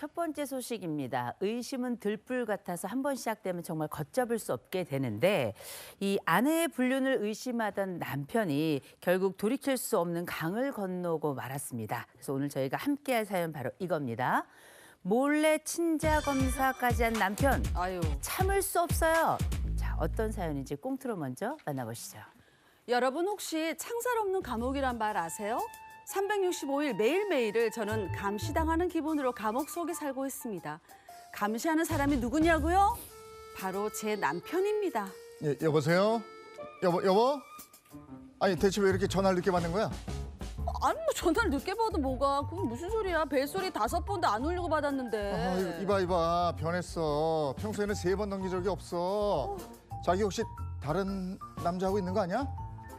첫 번째 소식입니다. 의심은 들불 같아서 한 번 시작되면 정말 걷잡을 수 없게 되는데 이 아내의 불륜을 의심하던 남편이 결국 돌이킬 수 없는 강을 건너고 말았습니다. 그래서 오늘 저희가 함께할 사연 바로 이겁니다. 몰래 친자 검사까지 한 남편. 아유. 참을 수 없어요. 자, 어떤 사연인지 꽁트로 먼저 만나보시죠. 여러분 혹시 창살 없는 감옥이란 말 아세요? 365일 매일매일을 저는 감시당하는 기분으로 감옥 속에 살고 있습니다. 감시하는 사람이 누구냐고요? 바로 제 남편입니다. 예, 여보세요? 여보? 아니 대체 왜 이렇게 전화를 늦게 받는 거야? 아니 뭐 전화를 늦게 받아도 뭐가 그건 무슨 소리야. 벨소리 5번도 안 울리고 받았는데. 이봐 변했어. 평소에는 3번 넘긴 적이 없어. 자기 혹시 다른 남자하고 있는 거 아니야?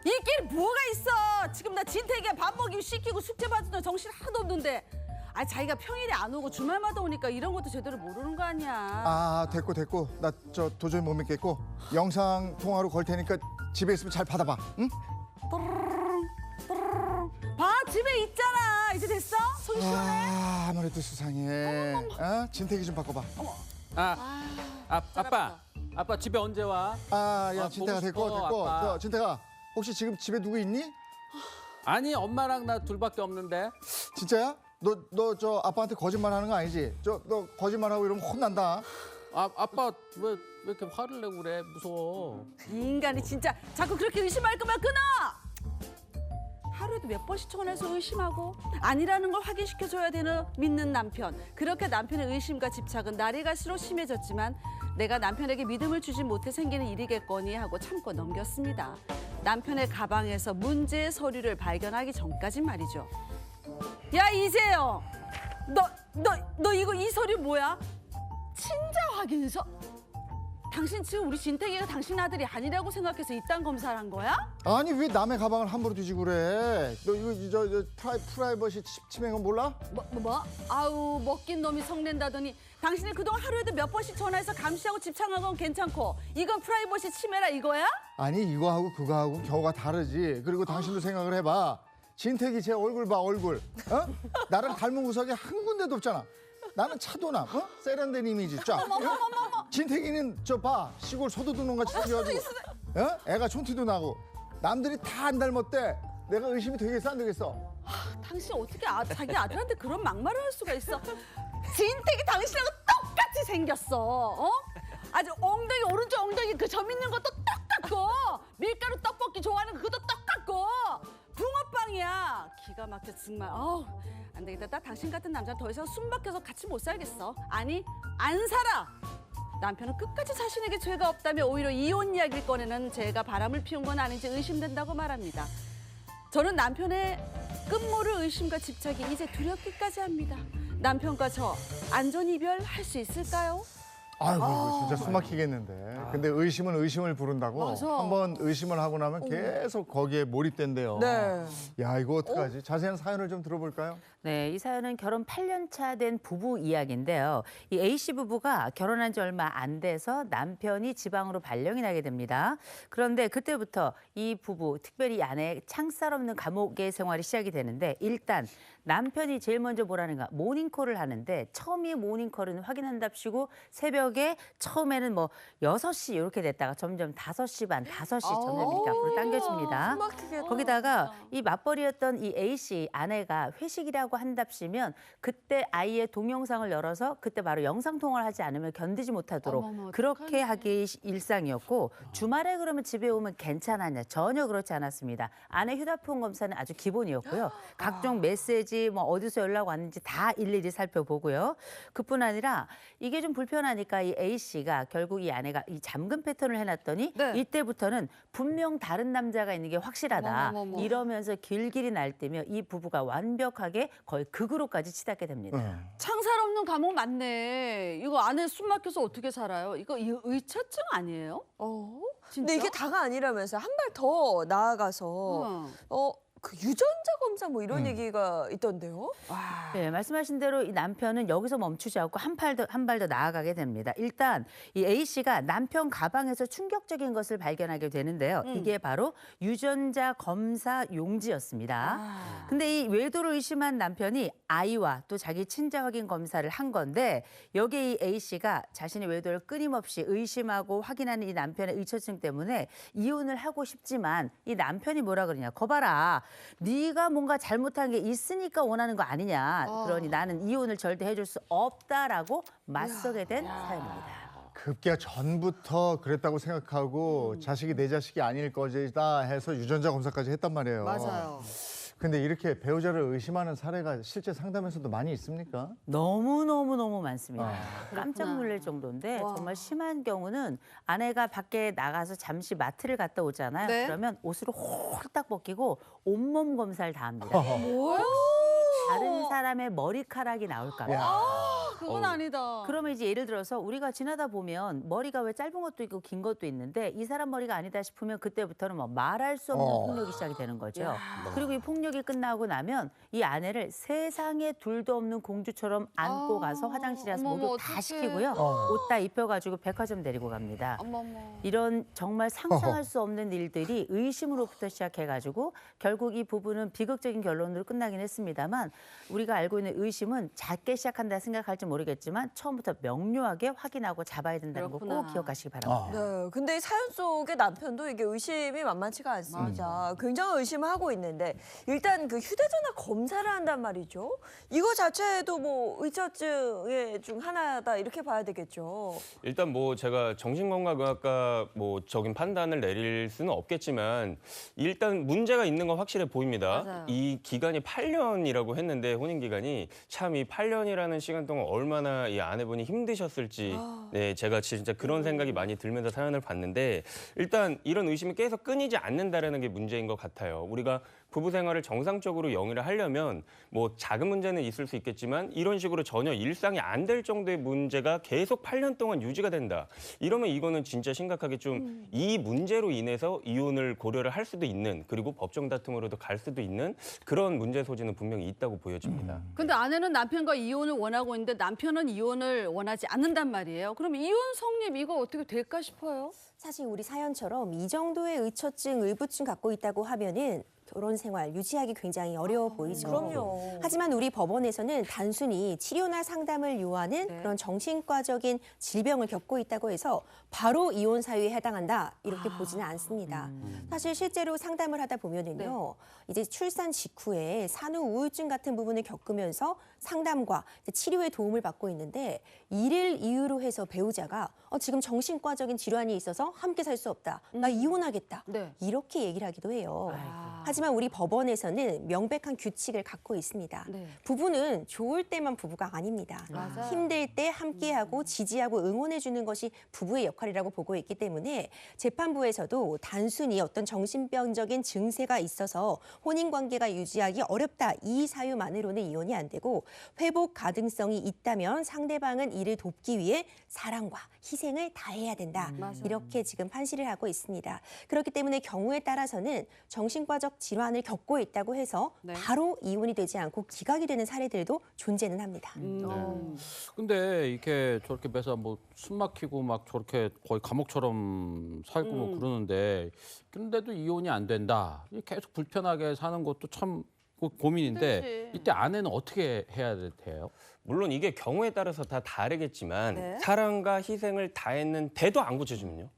있긴 뭐가 있어. 지금 나 진택이가 밥 먹이고 시키고 숙제 받는 정신 하나도 없는데. 아 자기가 평일에 안 오고 주말마다 오니까 이런 것도 제대로 모르는 거 아니야. 아 됐고 나 저 도저히 못 믿겠고 영상 통화로 걸 테니까 집에 있으면 잘 받아봐. 응? 봐 집에 있잖아. 이제 됐어? 손 시원해? 아 아무래도 수상해. 어? 진택이 좀 바꿔봐. 아빠 집에 언제 와? 아야 아, 진택아 보고 됐고. 싶어, 아빠. 저 진택아 혹시 지금 집에 누구 있니? 아니 엄마랑 나 둘밖에 없는데. 진짜야? 너 저 아빠한테 거짓말하는 거 아니지? 너 거짓말하고 이러면 혼난다. 아빠 왜 이렇게 화를 내고 그래? 무서워. 이 인간이 진짜 자꾸 그렇게 의심할 거면 끊어! 하루에도 몇 번씩 전화해서 의심하고 아니라는 걸 확인시켜줘야 되는 믿는 남편. 그렇게 남편의 의심과 집착은 날이 갈수록 심해졌지만 내가 남편에게 믿음을 주지 못해 생기는 일이겠거니 하고 참고 넘겼습니다. 남편의 가방에서 문제의 서류를 발견하기 전까진 말이죠. 야 이재영, 너 이거 이 서류 뭐야? 친자 확인서? 당신 지금 우리 진택이가 당신 아들이 아니라고 생각해서 이딴 검사를 한 거야? 아니 왜 남의 가방을 함부로 뒤지고 그래? 너 이거 저 프라이버시 침해인 거 몰라? 뭐? 아우 먹긴 놈이 성낸다더니 당신이 그동안 하루에도 몇 번씩 전화해서 감시하고 집착한 건 괜찮고 이건 프라이버시 침해라 이거야? 아니 이거하고 그거하고 경우가 다르지. 그리고 당신도 생각을 해봐. 진택이 제 얼굴 봐 얼굴. 어? 나랑 닮은 구석이 한 군데도 없잖아. 나는 차도남, 어? 세련된 이미지 쫙. 어? 진택이는 저 봐 시골 소도둑놈 같이 생겨가지고, 어? 애가 촌티도 나고 남들이 다 안 닮았대. 내가 의심이 되겠어 안 되겠어? 당신 어떻게 자기 아들한테 그런 막말을 할 수가 있어? 진택이 당신하고 똑같이 생겼어. 어? 아주 엉덩이 오른쪽 엉덩이 그 점 있는 것도 똑같고 밀가루 떡볶이 좋아하는 그것도 똑같고 붕어빵이야. 기가 막혀 정말. 안 되겠다. 나 당신 같은 남자 더 이상 숨 막혀서 같이 못 살겠어. 아니 안 살아. 남편은 끝까지 자신에게 죄가 없다며 오히려 이혼 이야기를 꺼내는 제가 바람을 피운 건 아닌지 의심된다고 말합니다. 저는 남편의 끝모를 의심과 집착이 이제 두렵기까지 합니다. 남편과 저 안전 이별할 수 있을까요? 아이고 진짜 숨 막히겠는데. 근데 의심은 의심을 부른다고. 맞아. 한번 의심을 하고 나면 계속 거기에 몰입된대요. 네. 야 이거 어떡하지? 자세한 사연을 좀 들어볼까요? 네, 이 사연은 결혼 8년 차 된 부부 이야기인데요. 이 A씨 부부가 결혼한 지 얼마 안 돼서 남편이 지방으로 발령이 나게 됩니다. 그런데 그때부터 이 부부, 특별히 아내의 창살 없는 감옥의 생활이 시작이 되는데 일단 남편이 제일 먼저 뭐라는가 모닝콜을 하는데 처음에 모닝콜은 확인한답시고 새벽에 처음에는 뭐 6시 이렇게 됐다가 점점 5시 반, 5시 점점 이렇게 앞으로 당겨집니다. 거기다가 이 맞벌이였던 이 A씨 아내가 회식이라고 한답시면 그때 아이의 동영상을 열어서 그때 바로 영상 통화를 하지 않으면 견디지 못하도록 어머머, 그렇게 하기 일상이었고 주말에 그러면 집에 오면 괜찮았냐 전혀 그렇지 않았습니다. 아내 휴대폰 검사는 아주 기본이었고요. 각종 메시지 뭐 어디서 연락 왔는지 다 일일이 살펴보고요. 그뿐 아니라 이게 좀 불편하니까 이 A씨가 결국 이 아내가 이 잠금 패턴을 해놨더니 네. 이때부터는 분명 다른 남자가 있는 게 확실하다. 어머머머. 이러면서 길길이 날뛰며 이 부부가 완벽하게 거의 극으로까지 치닫게 됩니다. 창살 없는 감옥 맞네. 이거 안에 숨 막혀서 어떻게 살아요? 이거 의처증 아니에요? 근데 이게 다가 아니라면서 한 발 더 나아가서 그 유전자 검사 뭐 이런 얘기가 있던데요? 와. 네, 말씀하신 대로 이 남편은 여기서 멈추지 않고 한 발 더 나아가게 됩니다. 일단 이 A 씨가 남편 가방에서 충격적인 것을 발견하게 되는데요. 이게 바로 유전자 검사 용지였습니다. 근데 이 외도를 의심한 남편이 아이와 또 자기 친자 확인 검사를 한 건데 여기에 이 A 씨가 자신의 외도를 끊임없이 의심하고 확인하는 이 남편의 의처증 때문에 이혼을 하고 싶지만 이 남편이 뭐라 그러냐. 거봐라. 네가 뭔가 잘못한 게 있으니까 원하는 거 아니냐. 그러니 나는 이혼을 절대 해줄 수 없다라고 맞서게 된 사연입니다. 급기야 전부터 그랬다고 생각하고 자식이 내 자식이 아닐 것이다 해서 유전자 검사까지 했단 말이에요. 맞아요. 근데 이렇게 배우자를 의심하는 사례가 실제 상담에서도 많이 있습니까? 너무 많습니다. 깜짝 그렇구나. 놀랄 정도인데 와. 정말 심한 경우는 아내가 밖에 나가서 잠시 마트를 갔다 오잖아요. 네. 그러면 옷을 홀딱 벗기고 온몸 검사를 다 합니다. 뭐야? 다른 사람의 머리카락이 나올까 봐. 야. 그건 아니다. 그러면 이제 예를 들어서 우리가 지나다 보면 머리가 왜 짧은 것도 있고 긴 것도 있는데 이 사람 머리가 아니다 싶으면 그때부터는 뭐 말할 수 없는 폭력이 시작이 되는 거죠. 그리고 이 폭력이 끝나고 나면 이 아내를 세상에 둘도 없는 공주처럼 안고 가서 화장실에 가서 어머머, 목욕 다 어떡해. 시키고요. 옷 다 입혀가지고 백화점 데리고 갑니다. 어머머. 이런 정말 상상할 수 없는 일들이 의심으로부터 시작해가지고 결국 이 부부는 비극적인 결론으로 끝나긴 했습니다만 우리가 알고 있는 의심은 작게 시작한다 생각할지 모르겠지만 처음부터 명료하게 확인하고 잡아야 된다는 거 그렇구나. 꼭 기억하시기 바랍니다. 네, 근데 사연 속의 남편도 이게 의심이 만만치가 않습니다. 굉장히 의심을 하고 있는데 일단 그 휴대전화 검사를 한단 말이죠. 이거 자체도 뭐 의처증의 중 하나다 이렇게 봐야 되겠죠. 일단 뭐 제가 정신건강의학과 뭐 적인 판단을 내릴 수는 없겠지만 일단 문제가 있는 건 확실해 보입니다. 맞아요. 이 기간이 8년이라고 했는데 혼인 기간이 참 이 8년이라는 시간 동안 얼마나 이 아내분이 힘드셨을지 네 제가 진짜 그런 생각이 많이 들면서 사연을 봤는데 일단 이런 의심이 계속 끊이지 않는다라는 게 문제인 것 같아요. 우리가 부부 생활을 정상적으로 영위를 하려면 뭐 작은 문제는 있을 수 있겠지만 이런 식으로 전혀 일상이 안 될 정도의 문제가 계속 8년 동안 유지가 된다. 이러면 이거는 진짜 심각하게 좀 이 문제로 인해서 이혼을 고려를 할 수도 있는 그리고 법정 다툼으로도 갈 수도 있는 그런 문제 소지는 분명히 있다고 보여집니다. 근데 아내는 남편과 이혼을 원하고 있는데 남편은 이혼을 원하지 않는단 말이에요. 그럼 이혼 성립 이거 어떻게 될까 싶어요? 사실 우리 사연처럼 이 정도의 의처증, 의부증 갖고 있다고 하면은 결혼 생활 유지하기 굉장히 어려워 보이죠. 그럼요. 하지만 우리 법원에서는 단순히 치료나 상담을 요하는 네. 그런 정신과적인 질병을 겪고 있다고 해서 바로 이혼 사유에 해당한다 이렇게 보지는 않습니다. 사실 실제로 상담을 하다 보면은요, 이제 출산 직후에 산후 우울증 같은 부분을 겪으면서 상담과 이제 치료의 도움을 받고 있는데 이를 이유로 해서 배우자가 지금 정신과적인 질환이 있어서 함께 살 수 없다, 나 이혼하겠다 네. 이렇게 얘기를 하기도 해요. 아. 하지만 우리 법원에서는 명백한 규칙을 갖고 있습니다. 네. 부부는 좋을 때만 부부가 아닙니다. 맞아요. 힘들 때 함께하고 지지하고 응원해주는 것이 부부의 역할이라고 보고 있기 때문에 재판부에서도 단순히 어떤 정신병적인 증세가 있어서 혼인관계가 유지하기 어렵다 이 사유만으로는 이혼이 안 되고 회복 가능성이 있다면 상대방은 이를 돕기 위해 사랑과 희생을 다해야 된다. 이렇게 지금 판시를 하고 있습니다. 그렇기 때문에 경우에 따라서는 정신과적 질환을 겪고 있다고 해서 네. 바로 이혼이 되지 않고 기각이 되는 사례들도 존재는 합니다. 근데 이렇게 저렇게 매사 뭐 숨 막히고 막 저렇게 거의 감옥처럼 살고 뭐 그러는데 근데도 이혼이 안 된다. 계속 불편하게 사는 것도 참 고민인데 힘들지. 이때 아내는 어떻게 해야 돼요? 물론 이게 경우에 따라서 다 다르겠지만 네. 사랑과 희생을 다했는데도 안 고쳐주면요.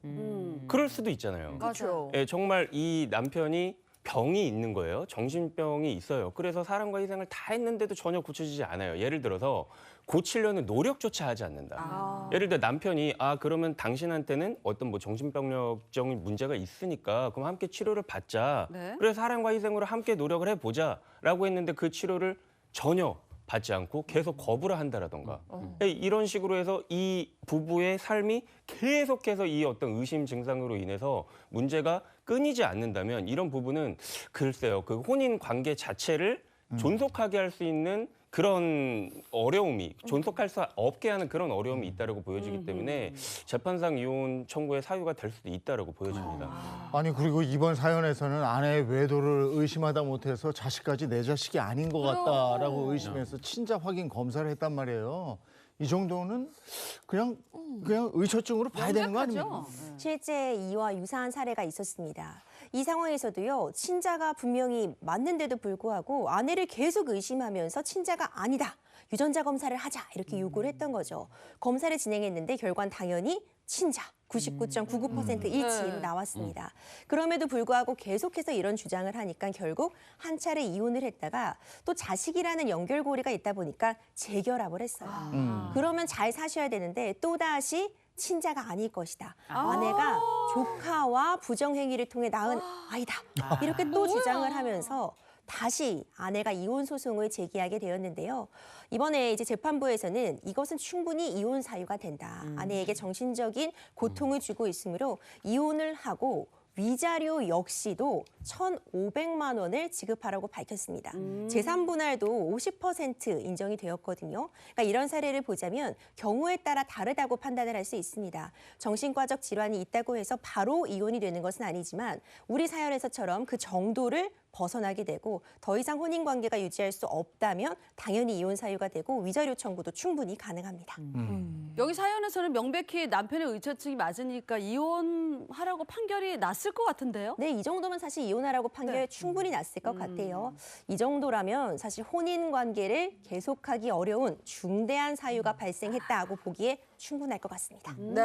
그럴 수도 있잖아요. 맞아요. 예, 정말 이 남편이 병이 있는 거예요. 정신병이 있어요. 그래서 사랑과 희생을 다 했는데도 전혀 고쳐지지 않아요. 예를 들어서 고치려는 노력조차 하지 않는다. 예를 들어 남편이 그러면 당신한테는 어떤 뭐 정신병력적인 문제가 있으니까 그럼 함께 치료를 받자. 네. 그래서 사랑과 희생으로 함께 노력을 해보자라고 했는데 그 치료를 전혀 받지 않고 계속 거부를 한다라던가 이런 식으로 해서 이 부부의 삶이 계속해서 이 어떤 의심 증상으로 인해서 문제가 끊이지 않는다면 이런 부부는 글쎄요 그 혼인 관계 자체를 존속하게 할 수 있는 그런 어려움이 존속할 수 없게 하는 그런 어려움이 있다라고 보여지기 때문에 재판상 이혼 청구의 사유가 될 수도 있다라고 보여집니다. 아니 그리고 이번 사연에서는 아내의 외도를 의심하다 못해서 자식까지 내 자식이 아닌 것 같다라고 의심해서 친자 확인 검사를 했단 말이에요. 이 정도는 그냥 의처증으로 봐야 되는 거 아닙니까? 명백하죠. 실제 이와 유사한 사례가 있었습니다. 이 상황에서도요, 친자가 분명히 맞는데도 불구하고 아내를 계속 의심하면서 친자가 아니다, 유전자 검사를 하자 이렇게 요구를 했던 거죠. 검사를 진행했는데 결과는 당연히 친자 99.99% 일치로 나왔습니다. 그럼에도 불구하고 계속해서 이런 주장을 하니까 결국 한 차례 이혼을 했다가 또 자식이라는 연결고리가 있다 보니까 재결합을 했어요. 그러면 잘 사셔야 되는데 또다시 친자가 아닐 것이다. 아내가 조카와 부정행위를 통해 낳은 아이다. 이렇게 또 주장을 하면서 다시 아내가 이혼 소송을 제기하게 되었는데요. 이번에 이제 재판부에서는 이것은 충분히 이혼 사유가 된다. 아내에게 정신적인 고통을 주고 있으므로 이혼을 하고 위자료 역시도 1,500만 원을 지급하라고 밝혔습니다. 재산 분할도 50% 인정이 되었거든요. 그러니까 이런 사례를 보자면 경우에 따라 다르다고 판단을 할 수 있습니다. 정신과적 질환이 있다고 해서 바로 이혼이 되는 것은 아니지만 우리 사연에서처럼 그 정도를 벗어나게 되고 더 이상 혼인관계가 유지할 수 없다면 당연히 이혼 사유가 되고 위자료 청구도 충분히 가능합니다. 여기 사연에서는 명백히 남편의 의처증이 맞으니까 이혼하라고 판결이 났을 것 같은데요? 네, 이 정도면 사실 이혼하라고 판결 충분히 났을 것 같아요. 이 정도라면 사실 혼인 관계를 계속하기 어려운 중대한 사유가 발생했다고 보기에 충분할 것 같습니다. 네.